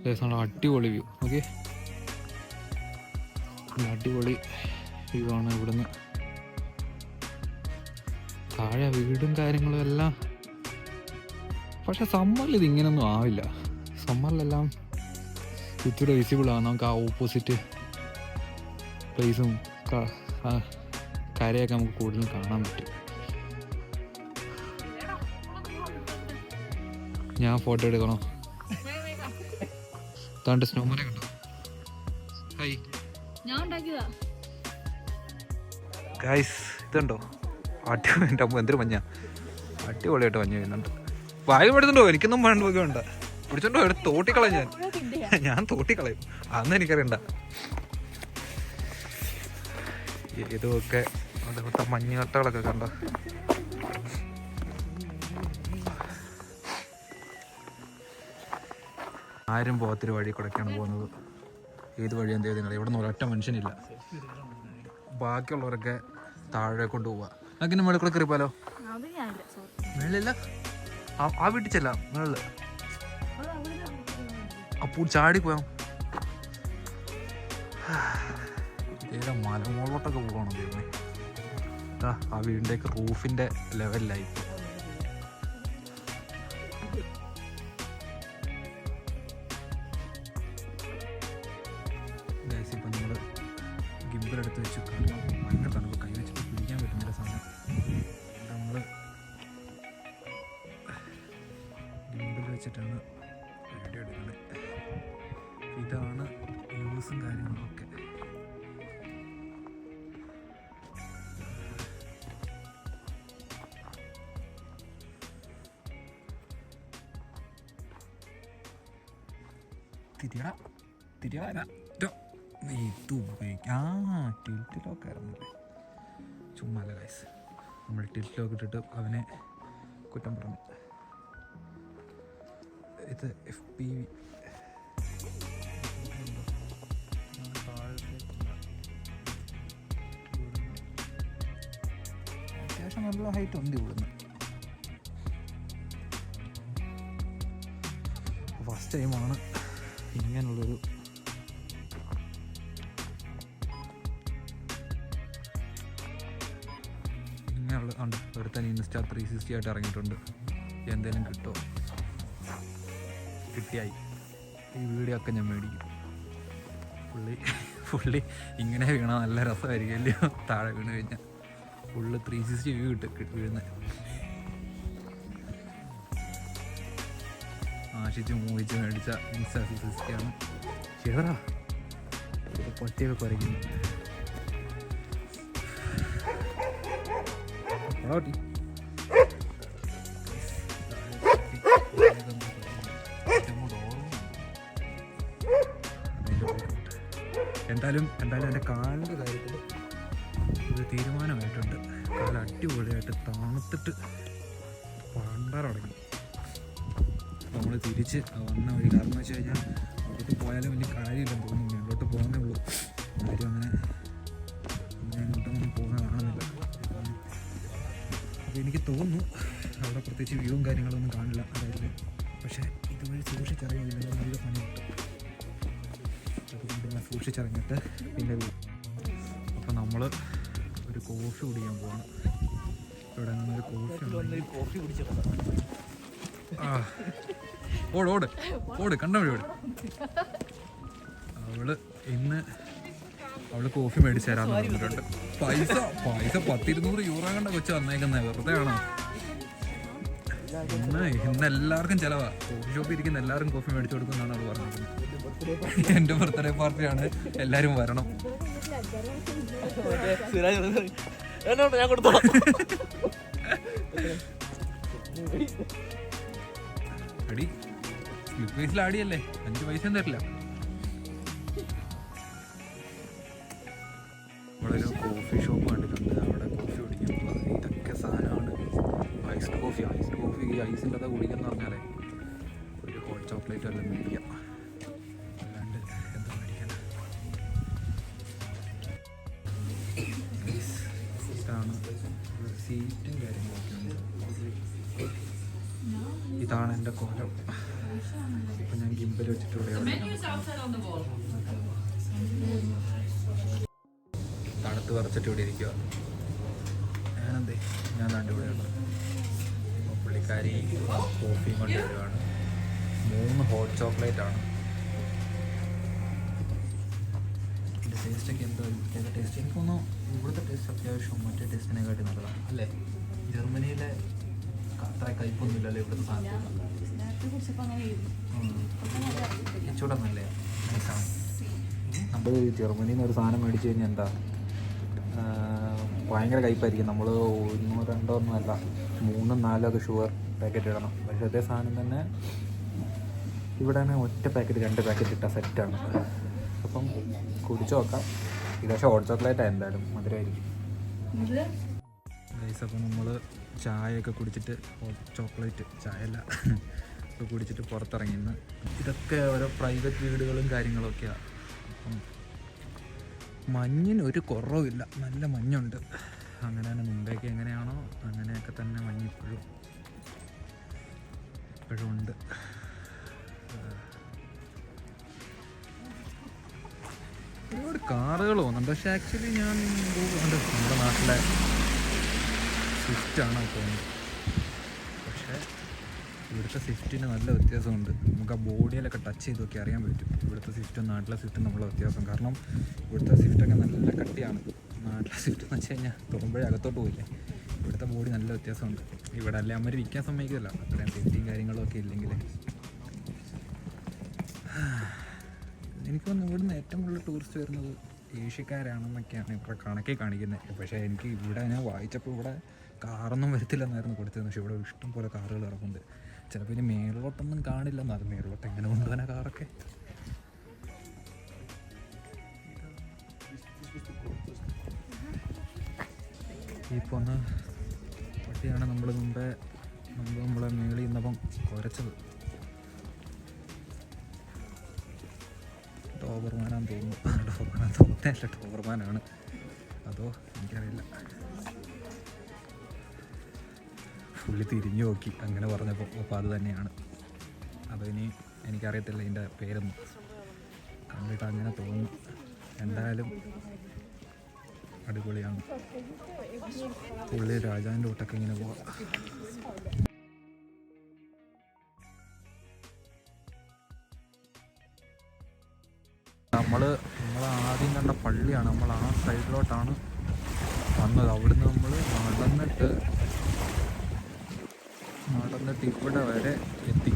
ഇത് കണ്ടോ, അടിപൊളി വ്യൂ. ഓക്കെ, അടിപൊളി വ്യൂ ആണ് ഇവിടുന്ന്. താഴെ വീടും കാര്യങ്ങളും എല്ലാം പക്ഷെ സമ്മറിൽ ഇത് ഇങ്ങനൊന്നും ആവില്ല. സമ്മറിലെല്ലാം ഇച്ചിരി വിസിബിൾ ആണ്. നമുക്ക് ആ ഓപ്പോസിറ്റ് പ്ലേസും കരയൊക്കെ നമുക്ക് കൂടുതലും കാണാൻ പറ്റും. ഞാൻ ഫോട്ടോ എടുക്കണോ? താണ്ട് സ്നോമാനെ കണ്ടോ? ഹൈ ഞാൻ ഉണ്ടാക്കിയതാ ഗൈസ്, ഇതുണ്ടോ? എൻ്റെ അമ്മ എന്തൊരു മഞ്ഞ, അടിപൊളിയായിട്ട് മഞ്ഞ വരുന്നുണ്ട്. വായു എടുത്തുണ്ടോ? എനിക്കൊന്നും വേണ്ട. പിടിച്ചോണ്ടോ? എടുത്ത് തോട്ടിക്കളയും ഞാൻ തോട്ടിക്കളയും. അന്ന് എനിക്കറിയണ്ട. ഇതൊക്കെ അതേപോലത്തെ മഞ്ഞുകട്ടകളൊക്കെ കണ്ടോ? ആരും പോകത്തൊരു വഴി കൂടെയൊക്കെയാണ് പോകുന്നത്. ഏത് വഴി എന്ത് ചെയ്തില്ല. ഇവിടെ നിന്ന് ഒരൊറ്റ മനുഷ്യനില്ല. ബാക്കിയുള്ളവരൊക്കെ താഴെ കൊണ്ട് പോവുക. അങ്ങനെ മേളിൽ കൂടെ കയറിപ്പോലോ? മേളിലില്ല, ആ വീട്ടിൽ ചെല്ലാം. മേളില് അപ്പോൾ ചാടി പോയാ ഏതാ മലമുകളിലോട്ടൊക്കെ പോകണം ദൈവമേ. ആ വീടിൻ്റെയൊക്കെ റൂഫിൻ്റെ ലെവലിലായി. ഇപ്പം നമ്മൾ ഗിംബിളെടുത്ത് വെച്ച് ഭയങ്കര തണുപ്പ്, കൈ വെച്ചിട്ട് പിടിക്കാൻ പറ്റുന്നില്ല സാധനം. നമ്മൾ ഗിംബിൾ വെച്ചിട്ടാണ് വീഡിയോ എടുക്കുന്നത്. ഇതാണ് യൂസും കാര്യങ്ങളൊക്കെ. തിരിയാ ഇത് ഉപയോഗിക്കാം. ടിൽറ്റ് ലോക്ക് ആയിരുന്നില്ലേ? ചുമ്മാ അല്ല ഗൈസ്, നമ്മൾ ടിൽറ്റ് ലോക്ക് ഇട്ടിട്ട് അവനെ കുറ്റം പറഞ്ഞു. ഇത് FPV അത്യാവശ്യം നല്ല ഹൈറ്റ് ഉണ്ട് ഇവിടുന്ന്. ഫസ്റ്റ് ടൈമാണ് ഇങ്ങനുള്ളൊരു ഉണ്ട്. ഒരുത്തൻ ഇൻസ്റ്റാ 360 ആയിട്ട് ഇറങ്ങിയിട്ടുണ്ട്. എന്തെങ്കിലും കിട്ടുമോ? കിട്ടിയായി. ഈ വീഡിയോ ഒക്കെ ഞാൻ മേടിക്കും. ഫുള്ളി ഇങ്ങനെ വീണാൽ നല്ല രസമായിരിക്കും അല്ലയോ? താഴെ വീണ് കഴിഞ്ഞാൽ ഫുള്ള് 360 വ്യൂ വീഴുന്നത്. ആശിച്ച് മൂവിച്ച് മേടിച്ച ഇൻസ്റ്റാ 360 ആണ്. ശരിടാ, പട്ടിയൊക്കെ കുറയ്ക്കുന്നു. എന്തായാലും എൻ്റെ കാലിൻ്റെ കാര്യത്തിൽ ഒരു തീരുമാനമായിട്ടുണ്ട്. കാല് അടിപൊളിയായിട്ട് തണുത്തിട്ട് പണ്ടറടങ്ങി. നമ്മൾ തിരിച്ച് വന്ന വഴി, കാരണം എന്ന് വെച്ച് കഴിഞ്ഞാൽ അങ്ങോട്ട് പോയാലും വലിയ കാര്യമില്ലെന്ന് തോന്നുന്നു. മുന്നോട്ട് പോകുന്നേ ഉള്ളൂ. ആരും അങ്ങനെ അങ്ങോട്ടൊന്നും പോകുന്ന കാണുന്നില്ല. അപ്പോൾ എനിക്ക് തോന്നുന്നു അവിടെ പ്രത്യേകിച്ച് വ്യൂവും കാര്യങ്ങളൊന്നും കാണില്ല അതായത്. പക്ഷേ ഇതുവഴി സൂക്ഷിച്ചിറങ്ങിയില്ലെങ്കിൽ നല്ല പണി കിട്ടും. അതുകൊണ്ട് ഞാൻ സൂക്ഷിച്ചിറങ്ങിയിട്ട് പിന്നെ അപ്പോൾ നമ്മൾ ഒരു കോഫി കുടിക്കാൻ പോവാണ്. ഇവിടെ നിന്നൊരു കോഫി കുടിച്ചിട്ട് ഓട് കണ്ട വഴി ഓട്. അവള് കോഫി മേടിച്ചു തരാന്ന് പറഞ്ഞിട്ടുണ്ട്. പൈസ 100-200 യൂറോ കണ്ട കൊച്ചു വന്നേക്കുന്നത്, വെറുതെ ആണോ? ഇന്ന് എല്ലാവർക്കും ചിലവാ. കോഫി ഷോപ്പിൽ ഇരിക്കുന്ന എല്ലാവരും കോഫി മേടിച്ചു കൊടുക്കുന്നതാണ് അവൾ പറഞ്ഞിരിക്കുന്നത്. എൻ്റെ ബർത്ത്ഡേ പാർട്ടിയാണ്, എല്ലാവരും വരണം. ഞാൻ കൊടുത്തോളാം. അടി സ്ലിപ്പ് പൈസയിൽ ആടിയല്ലേ, 5 പൈസയും തരില്ല. ഇവിടെ ഒരു കോഫി ഷോപ്പ് കണ്ടിട്ടുണ്ട്, അവിടെ കോഫി കുടിക്കാൻ പോകുന്നത്. ഇതൊക്കെ സാധനമാണ്. ഐസ്ഡ് കോഫി ഈ ഐസിൻ്റെ അത് കുടിക്കാന്ന് പറഞ്ഞാലേ ഒരു ഹോട്ട് ചോക്ലേറ്റ് എല്ലാം മേടിക്കാം, അല്ലാണ്ട് എന്താ മേടിക്കാൻ. ഇതാണ് സീറ്റും കാര്യങ്ങളൊക്കെ ഉണ്ട്. ഇതാണ് എൻ്റെ കോലം. ഇപ്പം ഞാൻ ഗിംബൽ വെച്ചിട്ട് ഇവിടെ തണുത്ത് വരച്ചിട്ട് ഇവിടെ ഇരിക്കുക. ഞാൻ കണ്ടുപിടിയുള്ളത്. പുള്ളിക്കാരി കോഫിയും കൊണ്ട് വരുവാണ്. 3 ഹോട്ട് ചോക്ലേറ്റ് ആണ്. ഇതിൻ്റെ ടേസ്റ്റൊക്കെ എന്തോ ഇവിടുത്തെ ടേസ്റ്റ് എനിക്കൊന്നും ഇവിടുത്തെ ടേസ്റ്റ് അത്യാവശ്യം മറ്റേ ടേസ്റ്റിനെക്കാട്ടി നല്ലതാണ് അല്ലേ? ജർമ്മനിയിലെ അത്ര കയ്പൊന്നുമില്ലല്ലോ ഇവിടുത്തെ സാധനത്തിൽ. ഇച്ചൂടെ നല്ലേ നൈസാണ്. നമ്മൾ ജർമ്മനിയിൽ നിന്ന് ഒരു സാധനം മേടിച്ച് കഴിഞ്ഞാൽ എന്താ ഭയങ്കര കയ്പായിരിക്കും. നമ്മൾ 1 2 ഒന്നുമല്ല 3 4 ഒക്കെ ഷുഗർ പാക്കറ്റ് ഇടണം. പക്ഷേ അതേ സാധനം തന്നെ ഇവിടെ ഒറ്റ പാക്കറ്റ് 2 പാക്കറ്റ് ഇട്ട സെറ്റാണ്. അപ്പം കുടിച്ചു നോക്കാം. ഇത് പക്ഷേ ഹോട്ട് ചോക്ലേറ്റാണ്, എന്തായാലും മധുരമായിരിക്കും. ഗൈസ്, അപ്പോൾ നമ്മൾ ചായയൊക്കെ കുടിച്ചിട്ട് ഹോട്ട് ചോക്ലേറ്റ് ചായയല്ല ഒക്കെ കുടിച്ചിട്ട് പുറത്തിറങ്ങിന്ന്. ഇതൊക്കെ ഓരോ പ്രൈവറ്റ് വീടുകളും കാര്യങ്ങളൊക്കെയാണ്. അപ്പം മഞ്ഞിന് ഒരു കുറവില്ല, നല്ല മഞ്ഞുണ്ട്. അങ്ങനെ തന്നെ മുമ്പേക്ക് എങ്ങനെയാണോ അങ്ങനെയൊക്കെ തന്നെ മഞ്ഞ് ഇപ്പോഴും ഉണ്ട്. ഒരുപാട് കാറുകൾ പോകുന്നുണ്ട്. പക്ഷേ ആക്ച്വലി ഞാൻ നമ്മുടെ നാട്ടിലെ സ്വിഫ്റ്റാണ് തോന്നുന്നത്. പക്ഷേ ഇവിടുത്തെ സ്വിഫ്റ്റിന് നല്ല വ്യത്യാസമുണ്ട്. നമുക്ക് ആ ബോഡിയിലൊക്കെ ടച്ച് ചെയ്ത് നോക്കി അറിയാൻ പറ്റും ഇവിടുത്തെ സ്വിഫ്റ്റും നാട്ടിലെ സ്വിഫ്റ്റും നമ്മളെ വ്യത്യാസം. കാരണം ഇവിടുത്തെ സ്വിഫ്റ്റൊക്കെ നല്ല കട്ടിയാണ്. നാട്ടിലെ സ്വിഫ്റ്റ് എന്ന് വെച്ച് കഴിഞ്ഞാൽ തുറമ്പഴേ അകത്തോട്ട് പോയില്ലേ. ഇവിടുത്തെ ബോഡി നല്ല വ്യത്യാസമുണ്ട്. ഇവിടെ അല്ലേ അമ്മ വിൽക്കാൻ സമ്മതിക്കില്ല അത്രയും സേഫ്റ്റിയും കാര്യങ്ങളും ഒക്കെ ഇല്ലെങ്കിൽ. എനിക്ക് തോന്നുന്നു ഇവിടുന്ന് ഏറ്റവും കൂടുതൽ ടൂറിസ്റ്റ് വരുന്നത് ഏഷ്യക്കാരാണെന്നൊക്കെയാണ് ഇപ്പോൾ കണക്കെ കാണിക്കുന്നത്. പക്ഷേ എനിക്ക് ഇവിടെ ഞാൻ വായിച്ചപ്പോൾ ഇവിടെ കാറൊന്നും വരത്തില്ലെന്നായിരുന്നു കൊടുത്തത്. പക്ഷേ ഇവിടെ ഇഷ്ടം പോലെ കാറുകൾ ഇറങ്ങുന്നുണ്ട്. ചിലപ്പോൾ ഇനി മേളിലോട്ടൊന്നും കാണില്ലെന്ന്. അത് മേളിലോട്ട് എങ്ങനെ കൊണ്ടുപോകാനാ കാറൊക്കെ? ഇപ്പോൾ ഒന്ന് പട്ടിയാണ് നമ്മളെ മേളിൽ നിന്നപ്പം കുരച്ചത്. ഡോബർമാനാന്ന് തോന്നുന്നു. ഡോബർമാനാണ് അതോ എനിക്കറിയില്ല. പുള്ളി തിരിഞ്ഞു നോക്കി അങ്ങനെ പറഞ്ഞപ്പോൾ അപ്പോൾ അത് തന്നെയാണ്. അതോ ഇനി എനിക്കറിയത്തില്ല ഇതിൻ്റെ പേരൊന്നും. കണ്ടിട്ട് അങ്ങനെ തോന്നുന്നു. എന്തായാലും അടിപൊളിയാണ്. പുള്ളി രാജാവിൻ്റെ ഒട്ടൊക്കെ ഇങ്ങനെ പോവാം. നമ്മൾ ആദ്യം കണ്ട പള്ളിയാണ്. നമ്മൾ ആ സൈഡിലോട്ടാണ് വന്നത്. അവിടുന്ന് നമ്മൾ നടന്നിട്ട് ഇവിടെ വരെ എത്തി.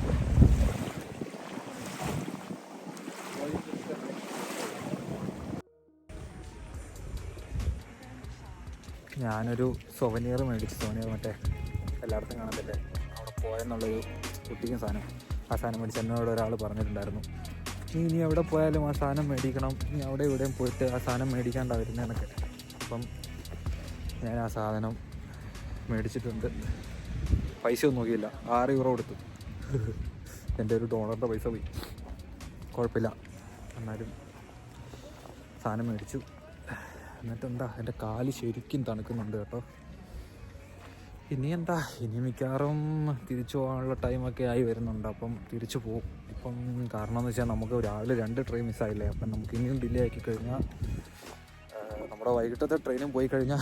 ഞാനൊരു സൊവനിയർ മേടിച്ചു. സൊവനിയർ മറ്റേ എല്ലായിടത്തും കാണത്തില്ലേ, അവിടെ പോയെന്നുള്ളൊരു കുട്ടിക്കും സാധനം. ആ സാധനം മേടിച്ച് എന്നോട് ഒരാൾ പറഞ്ഞിട്ടുണ്ടായിരുന്നു, നീ എവിടെ പോയാലും ആ സാധനം മേടിക്കണം, നീ അവിടെ ഇവിടെയും പോയിട്ട് ആ സാധനം മേടിക്കാണ്ടാ വരുന്നതെന്നൊക്കെ. അപ്പം ഞാൻ ആ സാധനം മേടിച്ചിട്ടുണ്ട്. പൈസ ഒന്നും നോക്കിയില്ല, 6 യൂറോ കൊടുത്തു. എൻ്റെ ഒരു ഡോളറിൻ്റെ പൈസ പോയി. കുഴപ്പമില്ല, എന്നാലും സാധനം മേടിച്ചു. എന്നിട്ടെന്താ, എൻ്റെ കാല് ശരിക്കും തണുക്കുന്നുണ്ട് കേട്ടോ. ഇനി മിക്കവാറും തിരിച്ചു പോകാനുള്ള ടൈമൊക്കെ ആയി വരുന്നുണ്ട്. അപ്പം തിരിച്ചു പോകും. ഇപ്പം കാരണം എന്ന് വെച്ചാൽ നമുക്ക് രാവിലെ 2 ട്രെയിൻ മിസ്സായില്ലേ. അപ്പം നമുക്ക് ഇനിയും ഡിലേ ആക്കി കഴിഞ്ഞാൽ നമ്മുടെ വൈകിട്ടത്തെ ട്രെയിനും പോയി കഴിഞ്ഞാൽ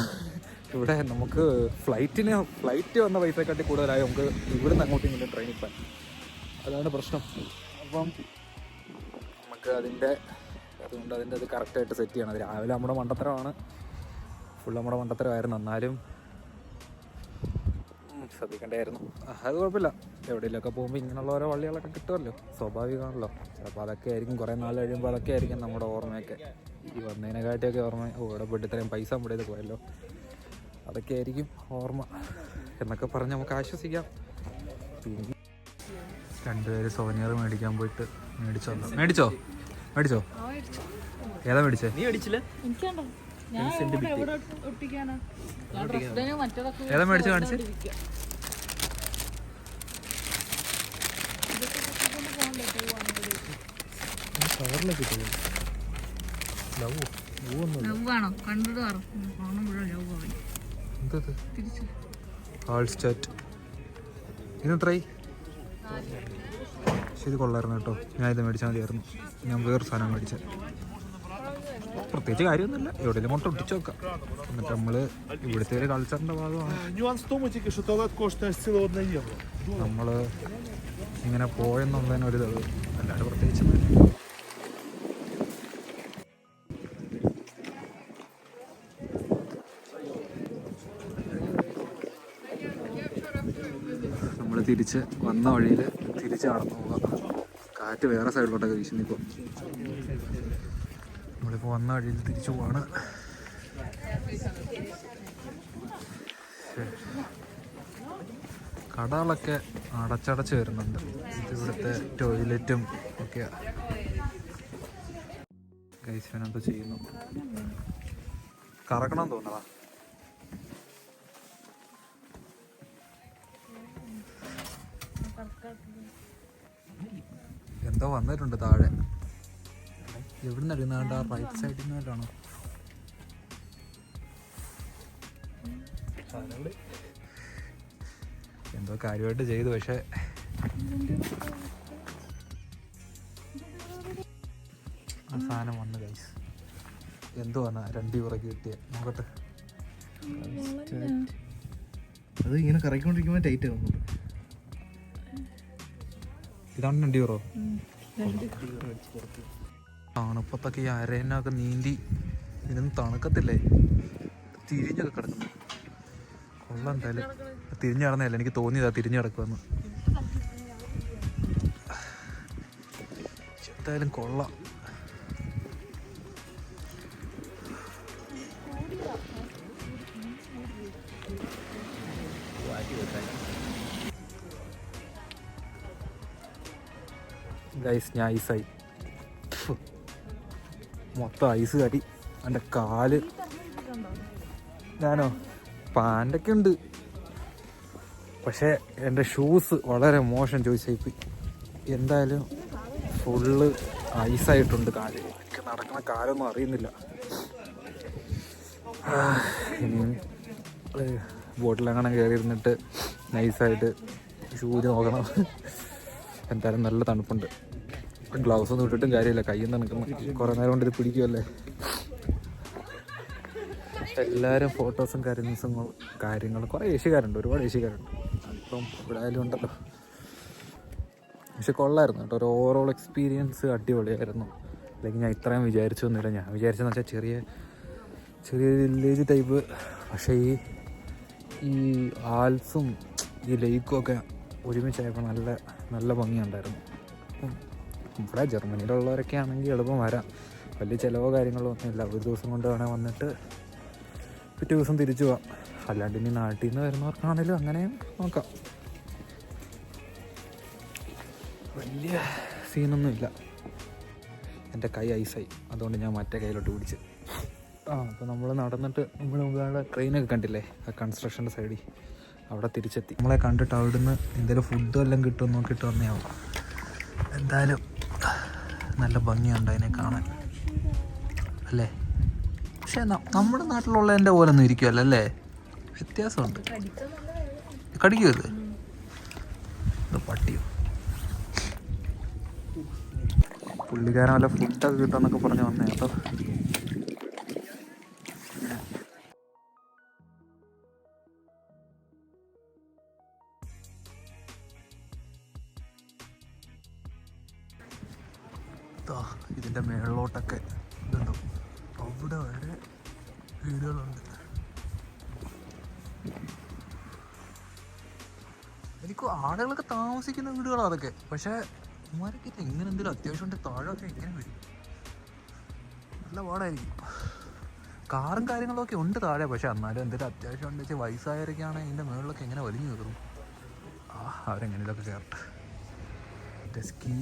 ഇവിടെ നമുക്ക് ഫ്ലൈറ്റ് വന്ന പൈസയെക്കാട്ടി കൂടുതലായി നമുക്ക് ഇവിടുന്ന് അങ്ങോട്ടും ഇങ്ങോട്ടും ട്രെയിൻ ഇപ്പം. അതാണ് പ്രശ്നം. അപ്പം നമുക്ക് അതുകൊണ്ട് അത് കറക്റ്റായിട്ട് സെറ്റ് ചെയ്യണം. അത് രാവിലെ നമ്മുടെ മണ്ടത്തരമാണ്, ഫുൾ നമ്മുടെ മണ്ടത്തരമായിരുന്നു. എന്നാലും ശ്രദ്ധിക്കേണ്ടായിരുന്നു. അത് കുഴപ്പമില്ല, എവിടെയെങ്കിലുമൊക്കെ പോകുമ്പോൾ ഇങ്ങനെയുള്ള ഓരോ വള്ളികളൊക്കെ കിട്ടുമല്ലോ, സ്വാഭാവികമാണല്ലോ. ചിലപ്പോൾ അതൊക്കെ ആയിരിക്കും, കുറേ നാൾ കഴിയുമ്പോൾ അതൊക്കെ ആയിരിക്കും നമ്മുടെ ഓർമ്മയൊക്കെ. ഈ വന്നതിനെക്കാട്ടിയൊക്കെ ഓർമ്മ, ഇവിടെ പോയിട്ട് ഇത്രയും പൈസ നമ്മുടെ ഇത് പോയല്ലോ, അതൊക്കെ ആയിരിക്കും ഓർമ്മ എന്നൊക്കെ പറഞ്ഞ് നമുക്ക് ആശ്വസിക്കാം. പിന്നെ 2 പേര് സോനിയർ മേടിക്കാൻ പോയിട്ട് മേടിച്ചോ? ഏതാ മേടിച്ചേ? നീ മേടിച്ചില്ല? ഏതാ മേടിച്ച് കാണിച്ച്? ഇതെത്രയായി? പക്ഷെ ഇത് കൊള്ളായിരുന്നു കേട്ടോ. ഞാൻ ഇത് മേടിച്ചാൽ മതിയായിരുന്നു. ഞാൻ വേറൊരു സാധനം മേടിച്ചത്. പ്രത്യേകിച്ച് കാര്യമൊന്നുമില്ല, എവിടെയെങ്കിലും കൊണ്ട് ഒട്ടിച്ച് വെക്കാം. എന്നിട്ട് നമ്മൾ ഇവിടുത്തെ ഒരു കൾച്ചറിൻ്റെ ഭാഗമാണ്. Нюанс в тому тільки, що туалет коштує ціле 1 євро. നമ്മൾ ഇങ്ങനെ പോയെന്നുള്ളതിനൊരു ഇത്, അല്ലാണ്ട് പ്രത്യേകിച്ച് നമ്മൾ തിരിച്ച് വന്ന വഴിയിൽ തിരിച്ച് നടന്നു പോവുക. കാറ്റ് വേറെ സൈഡിലോട്ടൊക്കെ വീശുന്നിപ്പോൾ. നമ്മളിപ്പോൾ വന്ന വഴിയിൽ തിരിച്ചു പോവാണ്. കടകളൊക്കെ അടച്ചടച്ച് വരുന്നുണ്ട്. ഇത് ഇവിടുത്തെ ടോയ്ലറ്റും ഒക്കെയാണ്. ഗൈസ്വനെന്തോ ചെയ്യുന്നു, കറക്കണം തോന്നടാ. എന്തോ വന്നിട്ടുണ്ട് താഴെ. എവിടെ നിന്ന് അറിയുന്ന ആ റൈറ്റ് സൈഡിൽ നിന്നായിട്ടാണോ? എന്തോ കാര്യമായിട്ട് ചെയ്തു, പക്ഷെ ആ സാധനം വന്ന് ഗൈസ്. എന്തോ വന്ന 2 യൂറോക്ക് കിട്ടിയ, നോക്കട്ടെ. അത് ഇങ്ങനെ കറക്കിക്കൊണ്ടിരിക്കുമ്പോൾ ടൈറ്റ് ആവുന്നുണ്ട്. ഇതാണ് 2 യൂറോ. തണുപ്പത്തൊക്കെ ഈ അരേനൊക്കെ നീന്തി ഇതിനൊന്നും തണുക്കത്തില്ലേ, തിരിഞ്ഞൊക്കെ കിടക്കുന്നു. കൊള്ളാം എന്തായാലും. തിരിഞ്ഞു കിടന്നതല്ല, എനിക്ക് തോന്നിയതാ തിരിഞ്ഞു കിടക്കുമെന്ന്. എന്തായാലും കൊള്ളാം. ഗൈസ്, ഞാൻ ഐസായി. മൊത്തം ഐസ് കാട്ടി. എൻ്റെ കാല്, ഞാനോ പാൻ്റൊക്കെ ഉണ്ട്, പക്ഷേ എൻ്റെ ഷൂസ് വളരെ മോശം ചോയ്സായിപ്പോയി. എന്തായാലും ഫുള്ള് ഐസായിട്ടുണ്ട് കാല്. എനിക്ക് നടക്കുന്ന കാലൊന്നും അറിയുന്നില്ല. ഇനിയും ബോട്ടിലെങ്ങനെ കയറി ഇരുന്നിട്ട് നൈസായിട്ട് ഷൂസ് നോക്കണം. എന്തായാലും നല്ല തണുപ്പുണ്ട്. ഗ്ലൗസ് ഒന്നും ഇട്ടിട്ടും കാര്യമില്ല, കയ്യിൽ തണുക്കുന്നു. കുറേ നേരം കൊണ്ട് ഇത് പിടിക്കുമല്ലേ. എല്ലാവരും ഫോട്ടോസും കാര്യങ്ങളും കുറേ ഏഷ്യക്കാരുണ്ട്, ഒരുപാട് ഏഷ്യക്കാരുണ്ട്. ഇപ്പം ഇവിടെ ആയാലും ഉണ്ടല്ലോ. പക്ഷെ കൊള്ളായിരുന്നു കേട്ടോ, ഒരു ഓവറോൾ എക്സ്പീരിയൻസ് അടിപൊളിയായിരുന്നു. അല്ലെങ്കിൽ ഞാൻ ഇത്രയും വിചാരിച്ചൊന്നുമില്ല. ഞാൻ വിചാരിച്ചെന്ന് വെച്ചാൽ ചെറിയ വില്ലേജ് ടൈപ്പ്. പക്ഷേ ഈ ആൽസും ഈ ലേക്കും ഒക്കെ ഒരുമിച്ചായപ്പോൾ നല്ല ഭംഗിയുണ്ടായിരുന്നു. ഇവിടെ ജർമ്മനിയിലുള്ളവരൊക്കെ ആണെങ്കിൽ എളുപ്പം വരാം, വലിയ ചിലവോ കാര്യങ്ങളോ ഒന്നുമില്ല. ഒരു ദിവസം കൊണ്ട് വേണേൽ വന്നിട്ട് പിറ്റേ ദിവസം തിരിച്ചു പോവാം. അല്ലാണ്ട് ഇനി നാട്ടിൽ നിന്ന് വരുന്നവർക്കാണേലും അങ്ങനെയും നോക്കാം. വലിയ സീനൊന്നുമില്ല. എൻ്റെ കൈ ഐസായി, അതുകൊണ്ട് ഞാൻ മറ്റേ കയ്യിലോട്ട് പിടിച്ച്. അപ്പോൾ നമ്മൾ നടന്നിട്ട് നമ്മൾ മുമ്പ് ട്രെയിനൊക്കെ കണ്ടില്ലേ, ആ കൺസ്ട്രക്ഷൻ്റെ സൈഡിൽ അവിടെ തിരിച്ചെത്തി. നമ്മളെ കണ്ടിട്ട് അവിടുന്ന് എന്തെങ്കിലും ഫുഡും എല്ലാം കിട്ടുമെന്ന് നോക്കിയിട്ട് വന്നേയാവും. എന്തായാലും നല്ല ഭംഗിയുണ്ട് അതിനെ കാണാൻ അല്ലേ. പക്ഷേ നമ്മുടെ നാട്ടിലുള്ളതിൻ്റെ പോലെ ഒന്നും ഇരിക്കുമല്ലോ അല്ലേ, വ്യത്യാസമുണ്ട്. കടിക്കുമോ ഇത്? പട്ടിയോ? പുള്ളിക്കാരൻ വല്ല ഫുഡൊക്കെ കിട്ടുമെന്നൊക്കെ പറഞ്ഞ് വന്നേ കേട്ടോ. ഇതിൻ്റെ മേളിലോട്ടൊക്കെ ഇതുണ്ടോ, അവിടെ വരെ വീടുകളുണ്ട്. എനിക്ക് ആളുകളൊക്കെ താമസിക്കുന്ന വീടുകളാണ് അതൊക്കെ. പക്ഷേ ഇമാരൊക്കെ എങ്ങനെ എന്തെങ്കിലും അത്യാവശ്യം ഉണ്ടെങ്കിൽ താഴെയൊക്കെ എങ്ങനെ വരും? നല്ല പാടായിരിക്കും. കാറും കാര്യങ്ങളൊക്കെ ഉണ്ട് താഴെ, പക്ഷെ എന്നാലും എന്തെങ്കിലും അത്യാവശ്യം ഉണ്ടെന്ന് വെച്ചാൽ വയസ്സായവരൊക്കെ ആണെങ്കിൽ ഇതിൻ്റെ മുകളിലൊക്കെ എങ്ങനെ വലിഞ്ഞു കയറും? അവരെങ്ങനെയൊക്കെ കയറട്ടെ. മറ്റേ സ്കീ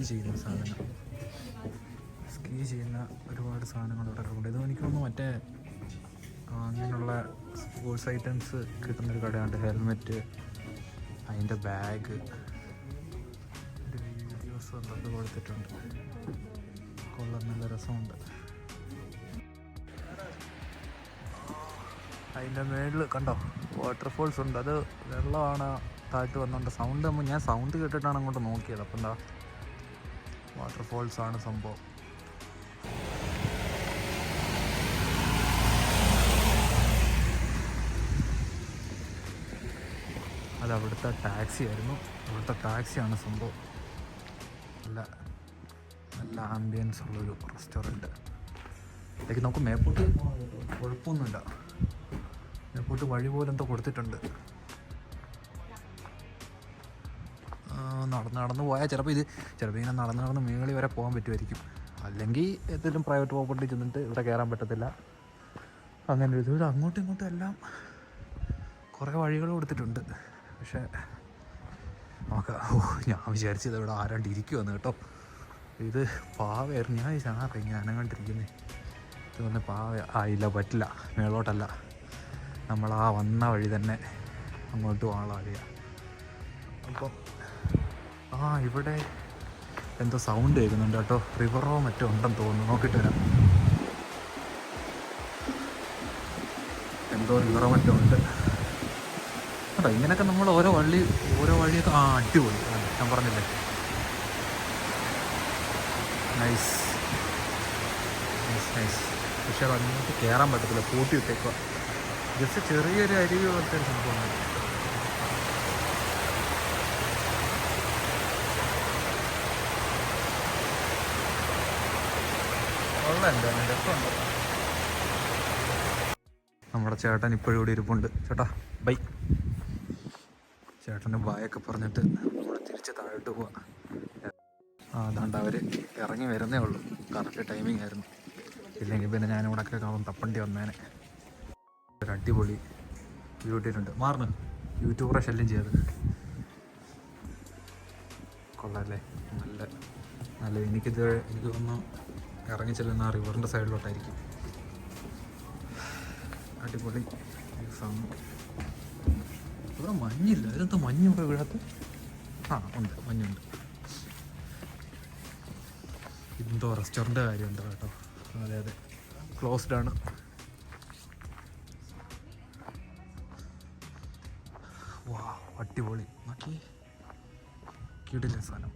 ചെയ്യുന്ന ഒരുപാട് സാധനങ്ങൾ ഇവിടെ ഉണ്ട്. ഇത് എനിക്ക് തോന്നുന്നു മറ്റേ അങ്ങനെയുള്ള സ്പോർട്സ് ഐറ്റംസ് കിട്ടുന്നൊരു കടയുണ്ട്. ഹെൽമെറ്റ്, അതിൻ്റെ ബാഗ്, വീഡിയോസ് അതൊക്കെ കൊടുത്തിട്ടുണ്ട്. കൊള്ളാൻ നല്ല രസമുണ്ട്. അതിൻ്റെ മേളിൽ കണ്ടോ വാട്ടർഫോൾസ് ഉണ്ട്. അത് വെള്ളമാണ് താഴ്ത്ത് വന്നുകൊണ്ട് സൗണ്ട് ഞാൻ സൗണ്ട് കേട്ടിട്ടാണ് അങ്ങോട്ട് നോക്കിയത്. അപ്പം എന്താ വാട്ടർഫോൾസാണ് സംഭവം. അത് അവിടുത്തെ ടാക്സി ആയിരുന്നു. അവിടുത്തെ ടാക്സിയാണ് സംഭവം. നല്ല നല്ല ആംബിയൻസ് ഉള്ളൊരു റെസ്റ്റോറൻറ്റ്. ഇതൊക്കെ നമുക്ക് മേപ്പോട്ട് കുഴപ്പമൊന്നുമില്ല. മേപ്പോട്ട് വഴി പോലെ എന്തോ കൊടുത്തിട്ടുണ്ട്. നടന്ന് പോയാൽ ചിലപ്പോൾ ഇങ്ങനെ നടന്ന് മേളി വരെ പോകാൻ പറ്റുമായിരിക്കും. അല്ലെങ്കിൽ ഏതെങ്കിലും പ്രൈവറ്റ് പ്രോപ്പർട്ടി ചെന്നിട്ട് ഇവിടെ കയറാൻ പറ്റത്തില്ല. അങ്ങനെ ഒരു ഇത് അങ്ങോട്ടും ഇങ്ങോട്ടും എല്ലാം കുറേ വഴികൾ കൊടുത്തിട്ടുണ്ട്. പക്ഷേ നമുക്ക് ഞാൻ വിചാരിച്ചത് ഇവിടെ ആരാണ്ട് ഇരിക്കുമെന്ന് കേട്ടോ. ഇത് പാവയായിരുന്നു. ഞാൻ വിചാരിച്ചാൽ ഇങ്ങനെ അനങ്ങണ്ടിരിക്കുന്നത്. ഇത് പറഞ്ഞ പാവ ആയില്ല, പറ്റില്ല, മേളോട്ടല്ല, നമ്മൾ ആ വന്ന വഴി തന്നെ അങ്ങോട്ട് പോകാനുള്ള വഴിയാണ്. അപ്പം ഇവിടെ എന്തോ സൗണ്ട് കേൾക്കുന്നുണ്ട് കേട്ടോ. റിവറോ മറ്റോ ഉണ്ടെന്ന് തോന്നുന്നു. നോക്കിയിട്ട് വരാം. എന്തോ റിവറോ മറ്റോ ഉണ്ട് കേട്ടോ. ഇങ്ങനെയൊക്കെ നമ്മൾ ഓരോ വഴിയൊക്കെ അടിപൊളി. ഞാൻ പറഞ്ഞില്ലേ, നൈസ് നൈസ് നൈസ്. പക്ഷേ അത് അങ്ങോട്ട് കയറാൻ പറ്റത്തില്ല, പൂട്ടി ഇട്ടേക്കുക. ജസ്റ്റ് ചെറിയൊരു അരുവി പോലത്തെ ഒരു സംഭവമാണ്. രസമുണ്ട്. നമ്മുടെ ചേട്ടൻ ഇപ്പോഴും ഇവിടെ ഇരിപ്പുണ്ട്. ചേട്ടാ ബൈ. ചേട്ടൻ്റെ ബായൊക്കെ പറഞ്ഞിട്ട് നമ്മൾ തിരിച്ച് താഴോട്ട് പോവാം. അതാണ്ട് അവർ ഇറങ്ങി വരുന്നേ ഉള്ളൂ. കറക്റ്റ് ടൈമിംഗ് ആയിരുന്നു. ഇല്ലെങ്കിൽ പിന്നെ ഞാനിവിടെ ഒക്കെ കാണും തപ്പണ്ടി വന്നേനെ. ഒരു അടിപൊളി ബ്യൂട്ടിയിട്ടുണ്ട്. മാറുന്നു യൂട്യൂബറെ ശല്യം ചെയ്ത്. കൊള്ളാമല്ലേ? നല്ല എനിക്ക് തോന്നുന്നു ഇറങ്ങി ചെല്ലുന്ന ആ റിവറിൻ്റെ സൈഡിലോട്ടായിരിക്കും. അടിപൊളി സമയം. ഇവിടെ മഞ്ഞില്ല. ഇതെന്താ മഞ്ഞ് ഇവിടെ വീഴാത്ത? ഉണ്ട്, മഞ്ഞുണ്ട്. ഇതെന്തോ റെസ്റ്റോറൻറ്റ് കാര്യമുണ്ട് കേട്ടോ. അതെ ക്ലോസ്ഡ് ആണ്. വാ, അടിപൊളി. നോക്കി കിടിലൻ സാധനം.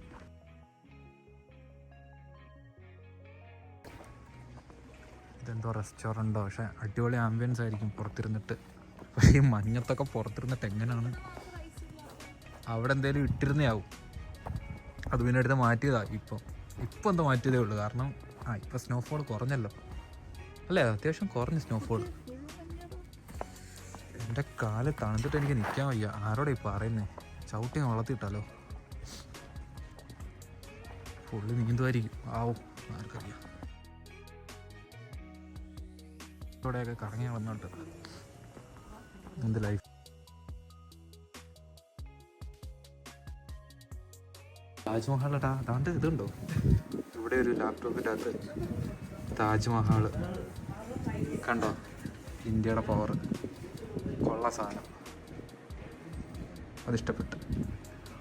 ഇതെന്തോ റെസ്റ്റോറൻറ്റോ, പക്ഷേ അടിപൊളി ആംബിയൻസ് ആയിരിക്കും പുറത്തിരുന്നിട്ട്. പക്ഷേ ഈ മഞ്ഞത്തൊക്കെ പുറത്തിരുന്നിട്ട് എങ്ങനെയാണ്? അവിടെ എന്തെങ്കിലും ഇട്ടിരുന്നയാവും. അത് പിന്നെ എടുത്ത് മാറ്റിയതാണ്. ഇപ്പം എന്തോ മാറ്റിയതേ ഉള്ളൂ. കാരണം ഇപ്പം സ്നോഫോൾ കുറഞ്ഞല്ലോ അല്ലേ? അത്യാവശ്യം കുറഞ്ഞ് സ്നോഫോൾ. എൻ്റെ കാല് തണുത്തിട്ട് എനിക്ക് നിൽക്കാൻ വയ്യ. ആരോടെ ഈ പറയുന്നേ? ചവിട്ടി വളർത്തിയിട്ടാലോ. ഫുള്ള് നീന്തുമായിരിക്കും. ആവും, ആർക്കറിയാം. ഇവിടെയൊക്കെ കറങ്ങി വന്നോട്ട് എന്ത് ലൈഫ്. താജ്മഹൽ താണ്ട് ഇതുണ്ടോ? ഇവിടെ ഒരു ലാപ്ടോപ്പിൻ്റെ അകത്ത് താജ്മഹൽ കണ്ടോ? ഇന്ത്യയുടെ പവർ. കൊള്ള സാധനം. അതിഷ്ടപ്പെട്ടു.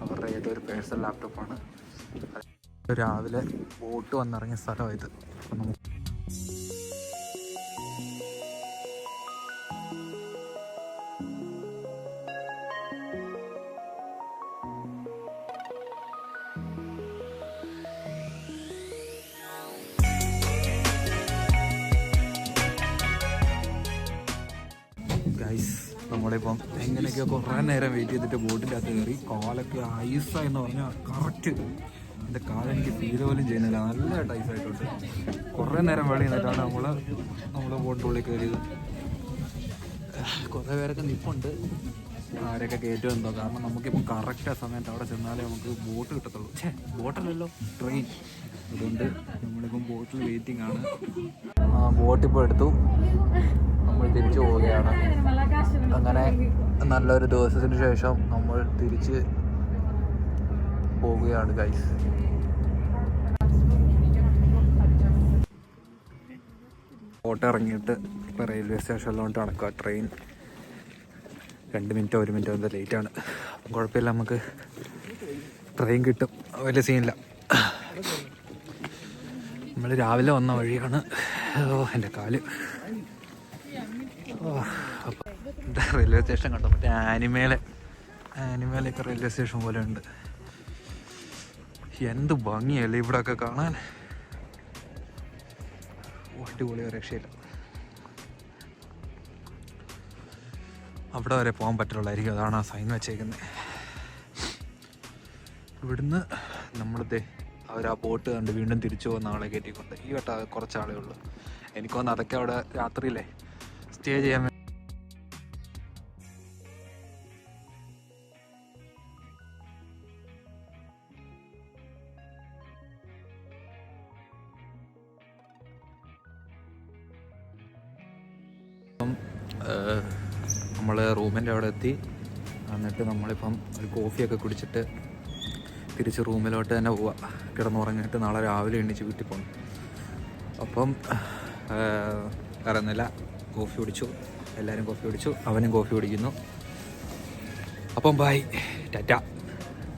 അവരുടെ ഏതൊരു പേഴ്സണൽ ലാപ്ടോപ്പാണ്. രാവിലെ ബോട്ട് വന്നിറങ്ങിയ സ്ഥലമായത്. അപ്പം നമുക്ക് നമ്മളിപ്പം എങ്ങനെയൊക്കെയോ കുറേ നേരം വെയിറ്റ് ചെയ്തിട്ട് ബോട്ടിൻ്റെ അകത്ത് കയറി. കാലൊക്കെ ഐസാ എന്ന് പറഞ്ഞാൽ കറക്റ്റ്. എൻ്റെ കാലെനിക്ക് ഫീൽ പോലും ചെയ്യുന്നില്ല. നല്ലതായിട്ട് ഐസായിട്ടുണ്ട്. കുറേ നേരം വെളി നിന്നിട്ടാണ് നമ്മൾ ബോട്ടിനുള്ളിൽ കയറിയത്. കുറേ പേരൊക്കെ നിൽപ്പുണ്ട്. ആരൊക്കെ കയറ്റുമെന്തോ. കാരണം നമുക്കിപ്പം കറക്റ്റ് ആ സമയത്ത് അവിടെ ചെന്നാലേ നമുക്ക് ബോട്ട് കിട്ടത്തുള്ളൂ. ബോട്ടല്ലല്ലോ, ട്രെയിൻ. അതുകൊണ്ട് നമ്മളിപ്പം ബോട്ടിൽ വെയിറ്റിംഗ് ആണ്. ബോട്ടിപ്പോൾ എടുത്തു. നമ്മൾ തിരിച്ചു പോവുകയാണ്. അങ്ങനെ നല്ലൊരു ദിവസത്തിന് ശേഷം നമ്മൾ തിരിച്ച് പോവുകയാണ് ഗൈസ്. ബോട്ട് ഇറങ്ങിയിട്ട് ഇപ്പോൾ റെയിൽവേ സ്റ്റേഷനിലോട്ട് നടക്കുക. ട്രെയിൻ 2 മിനിറ്റോ 1 മിനിറ്റോ എന്തോ ലേറ്റാണ്. അപ്പം കുഴപ്പമില്ല, നമുക്ക് ട്രെയിൻ കിട്ടും. വലിയ സീനില്ല. നമ്മൾ രാവിലെ വന്ന വഴിയാണ്. എൻ്റെ കാല്. അപ്പം റെയിൽവേ സ്റ്റേഷൻ കണ്ടോ? മറ്റേ ആനിമേലൊക്കെ റെയിൽവേ സ്റ്റേഷൻ പോലെ ഉണ്ട്. എന്ത് ഭംഗിയല്ലേ ഇവിടെയൊക്കെ കാണാൻ. അടിപൊളി, രക്ഷയില്ല. അവിടെ വരെ പോകാൻ പറ്റുള്ളായിരിക്കും. അതാണ് ആ സൈൻ വെച്ചേക്കുന്നത്. ഇവിടുന്ന് നമ്മളിതേ അവർ ആ ബോട്ട് കണ്ട് വീണ്ടും തിരിച്ചു പോകുന്ന ആളെ കയറ്റിക്കൊണ്ട്. ഈ വട്ടം കുറച്ചാളേ ഉള്ളൂ. എനിക്ക് തോന്നുന്നു അതൊക്കെ അവിടെ രാത്രിയിലെ സ്റ്റേ ചെയ്യാൻ നമ്മൾ റൂമിൻ്റെ അവിടെ എത്തി. എന്നിട്ട് നമ്മളിപ്പം ഒരു കോഫിയൊക്കെ കുടിച്ചിട്ട് തിരിച്ച് റൂമിലോട്ട് തന്നെ പോവാം. കിടന്നുറങ്ങിയിട്ട് നാളെ രാവിലെ എണീച്ച് വീട്ടിൽ പോകണം. അപ്പം വേറെ ഒന്നുമില്ല, കോഫി കുടിച്ചു, എല്ലാവരും കോഫി കുടിച്ചു, അവനും കോഫി കുടിക്കുന്നു. അപ്പം ബൈ, ടാറ്റ.